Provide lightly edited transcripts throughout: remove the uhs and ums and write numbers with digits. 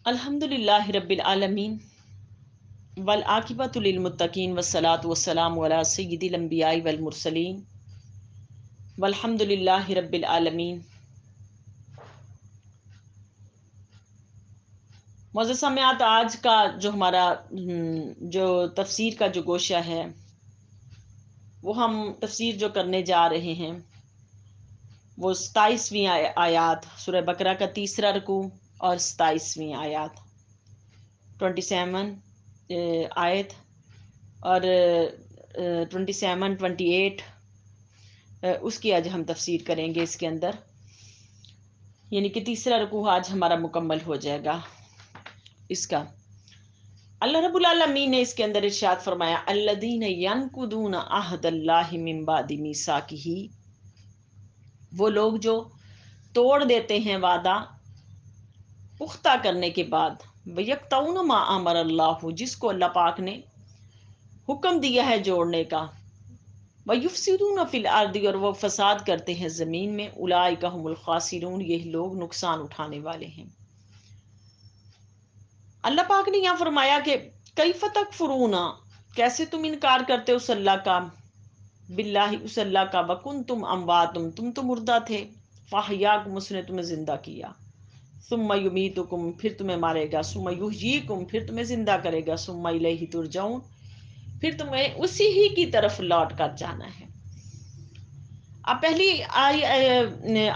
الحمدللہ رب العالمین والعاقبۃ للمتقین والصلاۃ والسلام علی سید الانبیاء والمرسلین والحمدللہ رب العالمین۔ معزز سامعات، آج کا جو ہمارا جو تفسیر کا جو گوشہ ہے وہ ہم تفسیر جو کرنے جا رہے ہیں وہ 27ویں آیات سورہ بقرہ کا تیسرا رکوع اور 27ویں آیات 27 آیت اور 27 28 اس کی آج ہم تفسیر کریں گے۔ اس کے اندر یعنی کہ تیسرا رکوع آج ہمارا مکمل ہو جائے گا اس کا۔ اللہ رب العالمین نے اس کے اندر ارشاد فرمایا، الذین ینقضون عہد اللہ من بعد میثاقہ، وہ لوگ جو توڑ دیتے ہیں وعدہ پختہ کرنے کے بعد، وَيَقْطَعُونَ مَا أَمَرَ اللَّهُ، جس کو اللہ پاک نے حکم دیا ہے جوڑنے کا، وَيُفْسِدُونَ فِي الْأَرْضِ، اور وہ فساد کرتے ہیں زمین میں، أُولَٰئِكَ هُمُ الْخَاسِرُونَ، یہ لوگ نقصان اٹھانے والے ہیں۔ اللہ پاک نے یہاں فرمایا کہ کیف تکفرون، کیسے تم انکار کرتے ہو اس اللہ کا، باللہ، اس اللہ کا، وکنتم امواتم، تم تو مردہ تھے، فاحیاکم، اس نے تمہیں زندہ کیا، ثم یمیتکم، پھر تمہیں مارے گا، ثم یحییکم، پھر تمہیں زندہ کرے گا، ثم الیہ ترجعون، پھر تمہیں اسی ہی کی طرف لوٹ کر جانا ہے۔ اب پہلی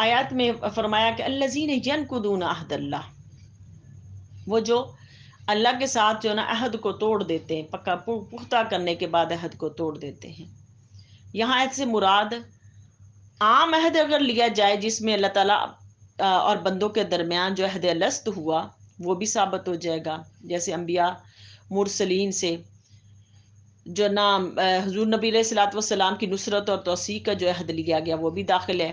آیات میں فرمایا کہ الذین ینقضون عہد اللہ، وہ جو اللہ کے ساتھ جو نا عہد کو توڑ دیتے ہیں، پکا پختہ کرنے کے بعد عہد کو توڑ دیتے ہیں۔ یہاں عہد سے مراد عام عہد اگر لیا جائے جس میں اللہ تعالیٰ اور بندوں کے درمیان جو عہد الست ہوا وہ بھی ثابت ہو جائے گا، جیسے انبیاء مرسلین سے جو نام حضور نبی علیہ الصلوۃ والسلام کی نصرت اور توثیق کا جو عہد لیا گیا وہ بھی داخل ہے،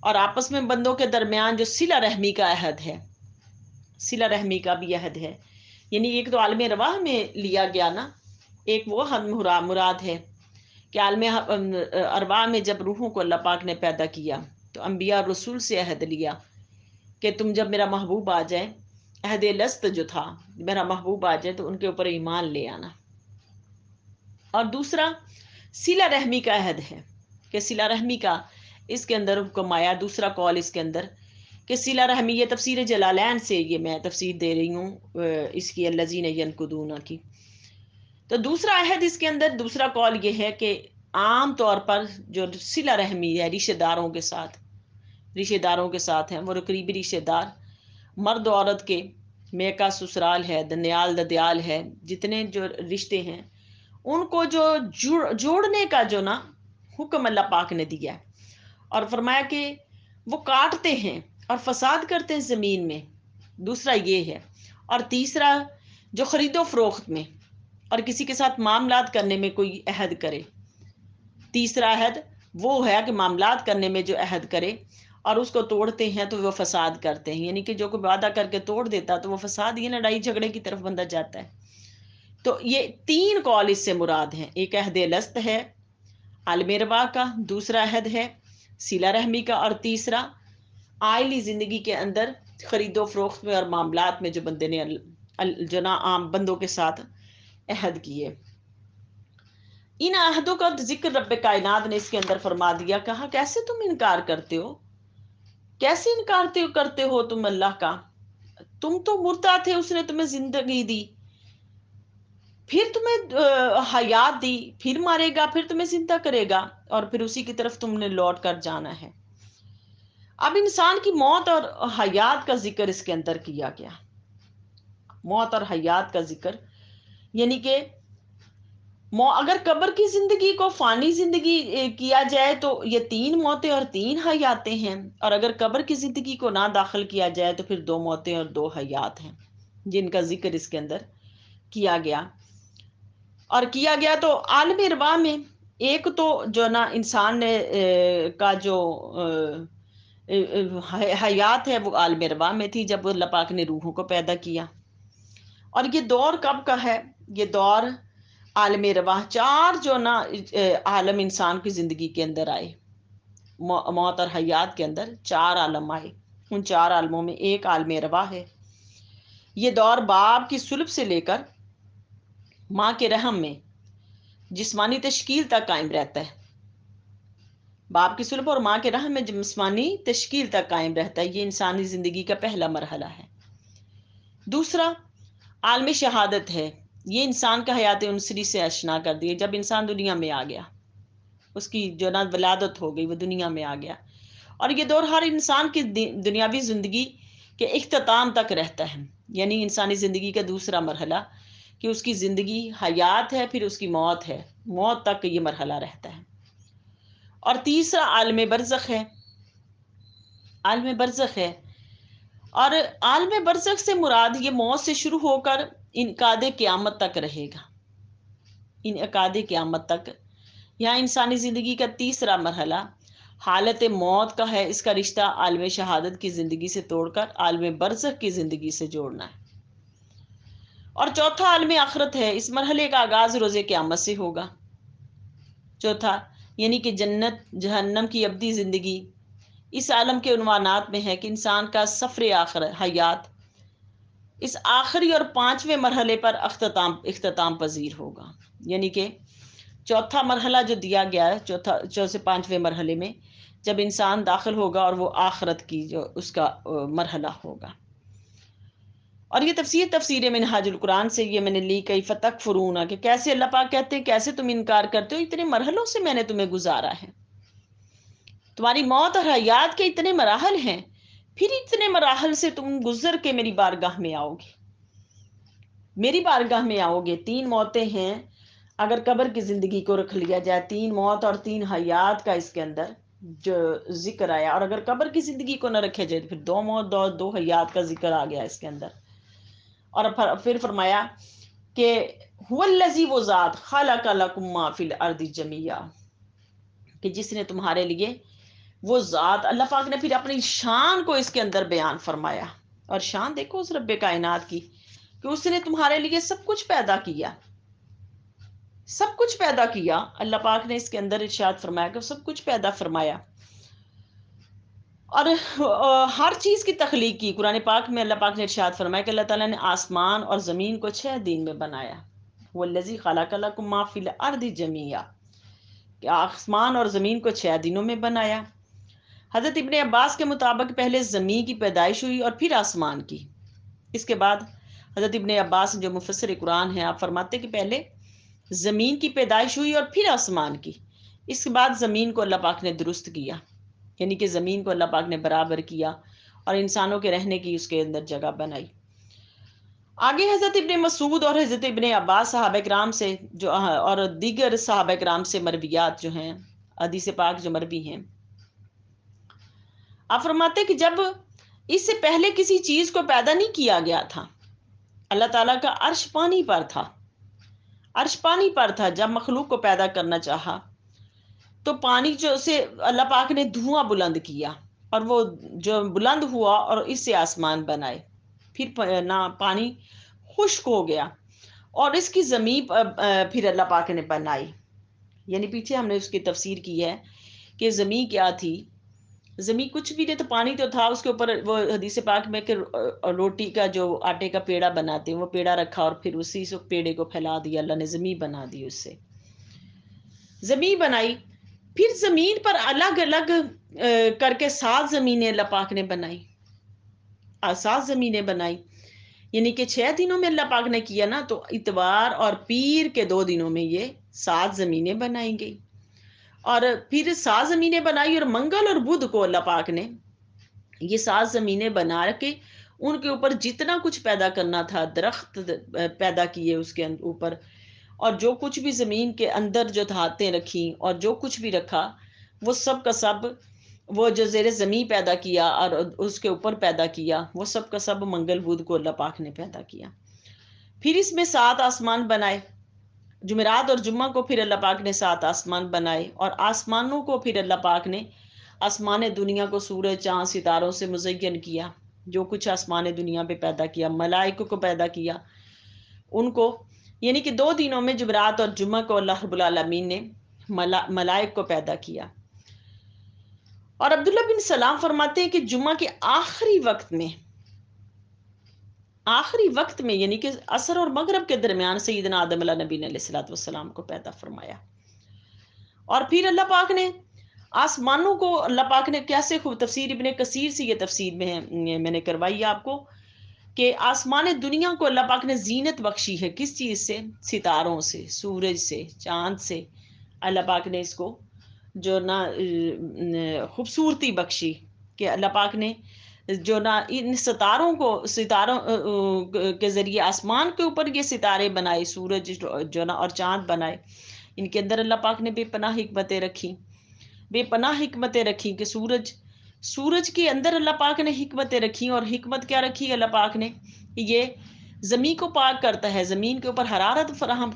اور آپس میں بندوں کے درمیان جو صلہ رحمی کا عہد ہے، صلہ رحمی کا بھی عہد ہے، یعنی ایک تو عالم ارواح میں لیا گیا نا، ایک وہ مراد ہے کہ عالم ارواح میں جب روحوں کو اللہ پاک نے پیدا کیا تو انبیاء اور رسول سے عہد لیا کہ تم جب میرا محبوب آ جائے، عہد لست جو تھا، میرا محبوب آ جائے تو ان کے اوپر ایمان لے آنا۔ اور دوسرا صلہ رحمی کا عہد ہے کہ صلہ رحمی کا اس کے اندر حکم آیا، دوسرا قول اس کے اندر کہ صلہ رحمی، یہ تفسیر جلالین سے یہ میں تفسیر دے رہی ہوں اس کی الذین ینقضون کی۔ تو دوسرا عہد اس کے اندر دوسرا قول یہ ہے کہ عام طور پر جو صلہ رحمی ہے رشتہ داروں کے ساتھ، رشتہ داروں کے ساتھ ہیں، وہ قریبی رشتہ دار مرد و عورت کے، میکا سسرال ہے، دنیال ددیال ہے، جتنے جو رشتے ہیں ان کو جو جوڑنے کا جو نا حکم اللہ پاک نے دیا ہے، اور فرمایا کہ وہ کاٹتے ہیں اور فساد کرتے ہیں زمین میں، دوسرا یہ ہے۔ اور تیسرا جو خرید و فروخت میں اور کسی کے ساتھ معاملات کرنے میں کوئی عہد کرے، تیسرا عہد وہ ہے کہ معاملات کرنے میں جو عہد کرے اور اس کو توڑتے ہیں تو وہ فساد کرتے ہیں، یعنی کہ جو کوئی وعدہ کر کے توڑ دیتا تو وہ فساد، یہ لڑائی جھگڑے کی طرف بندہ جاتا ہے۔ تو یہ تین قول اس سے مراد ہیں، ایک عہد لست ہے عالم ارواح کا، دوسرا عہد ہے صلہ رحمی کا، اور تیسرا آئلی زندگی کے اندر خرید و فروخت میں اور معاملات میں جو بندے نے جو نا عام بندوں کے ساتھ عہد کیے۔ ان عہدوں کا ذکر رب کائنات نے اس کے اندر فرما دیا، کہا کیسے تم انکار کرتے ہو، کیسے انکار کرتے ہو تم اللہ کا، تم تو مردہ تھے، اس نے تمہیں زندگی دی، پھر تمہیں حیات دی، پھر مارے گا، پھر تمہیں زندہ کرے گا، اور پھر اسی کی طرف تم نے لوٹ کر جانا ہے۔ اب انسان کی موت اور حیات کا ذکر اس کے اندر کیا گیا، موت اور حیات کا ذکر، یعنی کہ اگر قبر کی زندگی کو فانی زندگی کیا جائے تو یہ تین موتیں اور تین حیاتیں ہیں، اور اگر قبر کی زندگی کو نہ داخل کیا جائے تو پھر دو موتیں اور دو حیات ہیں جن کا ذکر اس کے اندر کیا گیا۔ اور کیا گیا تو عالم ارواح میں ایک تو جو نا انسان نے کا جو حیات ہے وہ عالم ارواح میں تھی جب اللہ پاک نے روحوں کو پیدا کیا، اور یہ دور کب کا ہے، یہ دور عالم ارواح، چار جو نا عالم انسان کی زندگی کے اندر آئے، موت اور حیات کے اندر 4 عالم آئے، ان 4 عالموں میں ایک عالم ارواح ہے۔ یہ دور باپ کی صلب سے لے کر ماں کے رحم میں جسمانی تشکیل تک قائم رہتا ہے۔ باپ کی صلب اور ماں کے رحم میں جسمانی تشکیل تک قائم رہتا ہے، یہ انسانی زندگی کا پہلا مرحلہ ہے۔ دوسرا عالم شہادت ہے، یہ انسان کا حیات عنصری سے آشنا کر دیا۔ جب انسان دنیا میں آ گیا، اس کی جو نا ولادت ہو گئی، وہ دنیا میں آ گیا، اور یہ دور ہر انسان کی دنیاوی زندگی کے اختتام تک رہتا ہے، یعنی انسانی زندگی کا دوسرا مرحلہ کہ اس کی زندگی حیات ہے، پھر اس کی موت ہے، موت تک یہ مرحلہ رہتا ہے۔ اور تیسرا عالم برزخ ہے، عالم برزخ ہے، اور عالم برزخ سے مراد یہ موت سے شروع ہو کر انعقاد قیامت تک رہے گا، انعقاد قیامت تک۔ یہاں انسانی زندگی کا تیسرا مرحلہ حالت موت کا ہے، اس کا رشتہ عالم شہادت کی زندگی سے توڑ کر عالم برزخ کی زندگی سے جوڑنا ہے۔ اور چوتھا عالم آخرت ہے، اس مرحلے کا آغاز روز قیامت سے ہوگا۔ چوتھا یعنی کہ جنت جہنم کی ابدی زندگی اس عالم کے عنوانات میں ہے کہ انسان کا سفر آخر حیات اس آخری اور 5ویں مرحلے پر اختتام پذیر ہوگا، یعنی کہ چوتھا مرحلہ جو دیا گیا ہے، چوتھے سے 5ویں مرحلے میں جب انسان داخل ہوگا، اور وہ آخرت کی جو اس کا مرحلہ ہوگا۔ اور یہ تفسیر منہاج القرآن سے یہ میں نے لی، کیف تکفرون، کہ کیسے اللہ پاک کہتے ہیں کیسے تم انکار کرتے ہو، اتنے مرحلوں سے میں نے تمہیں گزارا ہے، تمہاری موت اور حیات کے اتنے مراحل ہیں، پھر اتنے مراحل سے تم گزر کے میری بارگاہ میں آؤ گے، میری بارگاہ میں آؤ گے۔ 3 موتیں ہیں، اگر قبر کی زندگی کو رکھ لیا جائے، 3 موت اور 3 حیات کا اس کے اندر جو ذکر آیا، اور اگر قبر کی زندگی کو نہ رکھے جائے تو پھر 2 موت 2 حیات کا ذکر آ گیا اس کے اندر۔ اور پھر فرمایا کہ هو الذی، وہ ذات، خلق لکم ما فی الارض جمیعا، کہ جس نے تمہارے لیے، وہ ذات اللہ پاک نے پھر اپنی شان کو اس کے اندر بیان فرمایا۔ اور شان دیکھو اس رب کائنات کی کہ اس نے تمہارے لیے سب کچھ پیدا کیا، سب کچھ پیدا کیا۔ اللہ پاک نے اس کے اندر ارشاد فرمایا کہ سب کچھ پیدا فرمایا، اور ہر چیز کی تخلیق کی۔ قرآن پاک میں اللہ پاک نے ارشاد فرمایا کہ اللہ تعالیٰ نے آسمان اور زمین کو 6 دن میں بنایا، والذی خلق لکم ما فی الارض جمیعا، کہ آسمان اور زمین کو 6 دنوں میں بنایا۔ حضرت ابن عباس کے مطابق پہلے زمین کی پیدائش ہوئی اور پھر آسمان کی۔ اس کے بعد حضرت ابن عباس جو مفسر قرآن ہیں، آپ فرماتے کہ پہلے زمین کی پیدائش ہوئی اور پھر آسمان کی، اس کے بعد زمین کو اللہ پاک نے درست کیا، یعنی کہ زمین کو اللہ پاک نے برابر کیا اور انسانوں کے رہنے کی اس کے اندر جگہ بنائی۔ آگے حضرت ابن مسعود اور حضرت ابن عباس صحابہ کرام سے جو اور دیگر صحابہ کرام سے مرویات جو ہیں، حدیث پاک جو مروی ہیں، آپ فرماتے کہ جب اس سے پہلے کسی چیز کو پیدا نہیں کیا گیا تھا، اللہ تعالیٰ کا عرش پانی پر تھا، عرش پانی پر تھا۔ جب مخلوق کو پیدا کرنا چاہا تو پانی جو سے اللہ پاک نے دھواں بلند کیا، اور وہ جو بلند ہوا اور اس سے آسمان بنائے، پھر نہ پانی خشک ہو گیا اور اس کی زمین پھر اللہ پاک نے بنائی۔ یعنی پیچھے ہم نے اس کی تفسیر کی ہے کہ زمین کیا تھی، زمین کچھ بھی نہیں تو پانی تو تھا، اس کے اوپر وہ حدیث پاک میں کہ روٹی کا جو آٹے کا پیڑا بناتے ہیں وہ پیڑا رکھا، اور پھر اسی سے پیڑے کو پھیلا دیا، اللہ نے زمین بنا دی، اس سے زمین بنائی۔ پھر زمین پر الگ الگ کر کے 7 زمینیں اللہ پاک نے بنائی، 7 زمینیں بنائی، یعنی کہ 6 دنوں میں اللہ پاک نے کیا نا، تو اتوار اور پیر کے 2 دنوں میں یہ 7 زمینیں بنائی گئی، اور پھر 7 زمینیں بنائی، اور منگل اور بدھ کو اللہ پاک نے یہ 7 زمینیں بنا کے ان کے اوپر جتنا کچھ پیدا کرنا تھا، درخت پیدا کیے اس کے اوپر، اور جو کچھ بھی زمین کے اندر جو دھاتیں رکھی اور جو کچھ بھی رکھا، وہ سب کا سب، وہ جو زیر زمین پیدا کیا اور اس کے اوپر پیدا کیا، وہ سب کا سب منگل بدھ کو اللہ پاک نے پیدا کیا۔ پھر اس میں 7 آسمان بنائے، جمعرات اور جمعہ کو پھر اللہ پاک نے 7 آسمان بنائے، اور آسمانوں کو پھر اللہ پاک نے آسمان دنیا کو سورج چاند ستاروں سے مزین کیا، جو کچھ آسمان دنیا پہ پیدا کیا، ملائکوں کو پیدا کیا ان کو، یعنی کہ 2 دنوں میں جمعرات اور جمعہ کو اللہ رب العالمین نے ملائک کو پیدا کیا۔ اور عبداللہ بن سلام فرماتے ہیں کہ جمعہ کے آخری وقت میں یعنی کہ عصر اور مغرب کے درمیان سیدنا آدم علیہ نبی نے علیہ الصلوۃ والسلام کو پیدا فرمایا. اور پھر اللہ پاک نے آسمانوں کو، اللہ پاک نے کیسے خوب، تفسیر ابن کثیر سے یہ تفسیر میں نے کروائی آپ کو، کہ آسمان دنیا کو اللہ پاک نے زینت بخشی ہے. کس چیز سے؟ ستاروں سے، سورج سے، چاند سے. اللہ پاک نے اس کو جو نا خوبصورتی بخشی کہ اللہ پاک نے جو نا ان ستاروں کے ذریعے آسمان کے اوپر یہ ستارے بنائے، سورج جو نا اور چاند بنائے. ان کے اندر اللہ پاک نے بے پناہ حکمتیں رکھی کہ سورج کے اندر اللہ پاک نے حکمتیں رکھی. اور حکمت کیا رکھی اللہ پاک نے؟ یہ زمین کو پاک کرتا ہے، زمین کے اوپر حرارت فراہم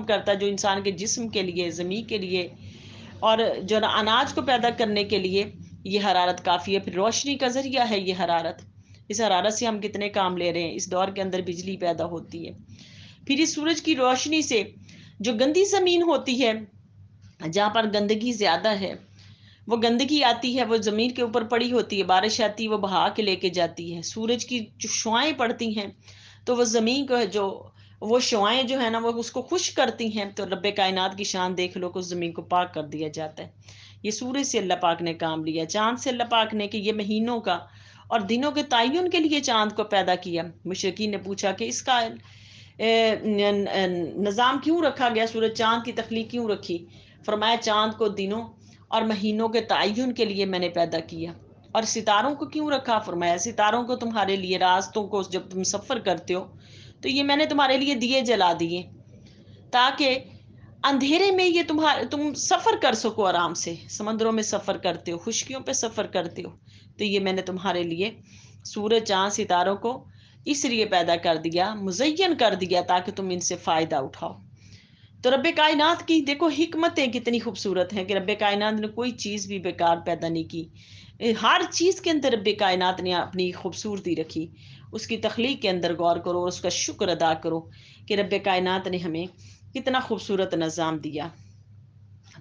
کرتا ہے جو انسان کے جسم کے لیے، زمین کے لیے اور جو نا اناج کو پیدا کرنے کے لیے یہ حرارت کافی ہے. پھر روشنی کا ذریعہ ہے یہ حرارت. اس حرارت سے ہم کتنے کام لے رہے ہیں. اس دور کے اندر بجلی پیدا ہوتی ہے. پھر اس سورج کی روشنی سے جو گندی زمین ہوتی ہے، جہاں پر گندگی زیادہ ہے، وہ گندگی آتی ہے، وہ زمین کے اوپر پڑی ہوتی ہے، بارش آتی ہے وہ بہا کے لے کے جاتی ہے. سورج کی جو شعائیں پڑتی ہیں تو وہ زمین کو وہ شعائیں جو ہے نا وہ اس کو خشک کرتی ہیں. تو رب کائنات کی شان دیکھ لو کہ اس زمین کو پاک کر دیا جاتا ہے. یہ سورج سے اللہ پاک نے کام لیا. چاند سے اللہ پاک نے کہ یہ مہینوں کا اور دنوں کے تعین کے لیے چاند کو پیدا کیا. مشرکین نے پوچھا کہ اس کا نظام کیوں رکھا گیا، سورج چاند کی تخلیق کیوں رکھی؟ فرمایا چاند کو دنوں اور مہینوں کے تعین کے لیے میں نے پیدا کیا. اور ستاروں کو کیوں رکھا؟ فرمایا ستاروں کو تمہارے لیے راستوں کو جب تم سفر کرتے ہو تو یہ میں نے تمہارے لیے دیے جلا دیے تاکہ اندھیرے میں یہ تم سفر کر سکو آرام سے. سمندروں میں سفر کرتے ہو، خشکیوں پہ سفر کرتے ہو، تو یہ میں نے تمہارے لیے سورج چاند ستاروں کو اس لیے پیدا کر دیا، مزین کر دیا تاکہ تم ان سے فائدہ اٹھاؤ. تو رب کائنات کی دیکھو حکمتیں کتنی خوبصورت ہیں کہ رب کائنات نے کوئی چیز بھی بیکار پیدا نہیں کی. ہر چیز کے اندر رب کائنات نے اپنی خوبصورتی رکھی. اس کی تخلیق کے اندر غور کرو اور اس کا شکر ادا کرو کہ رب کائنات نے ہمیں کتنا خوبصورت نظام دیا.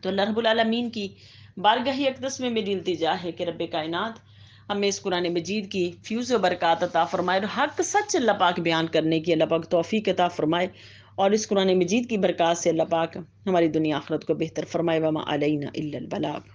تو اللہ رب العالمین کی بارگاہ اقدس میں میری التجا ہے کہ رب کائنات ہمیں اس قرآن مجید کی فیوز و برکات عطا فرمائے اور حق سچ اللہ پاک بیان کرنے کی اللہ پاک توفیق عطا فرمائے. اور اس قرآن مجید کی برکات سے اللہ پاک ہماری دنیا آخرت کو بہتر فرمائے. وما علینا الا البلاغ.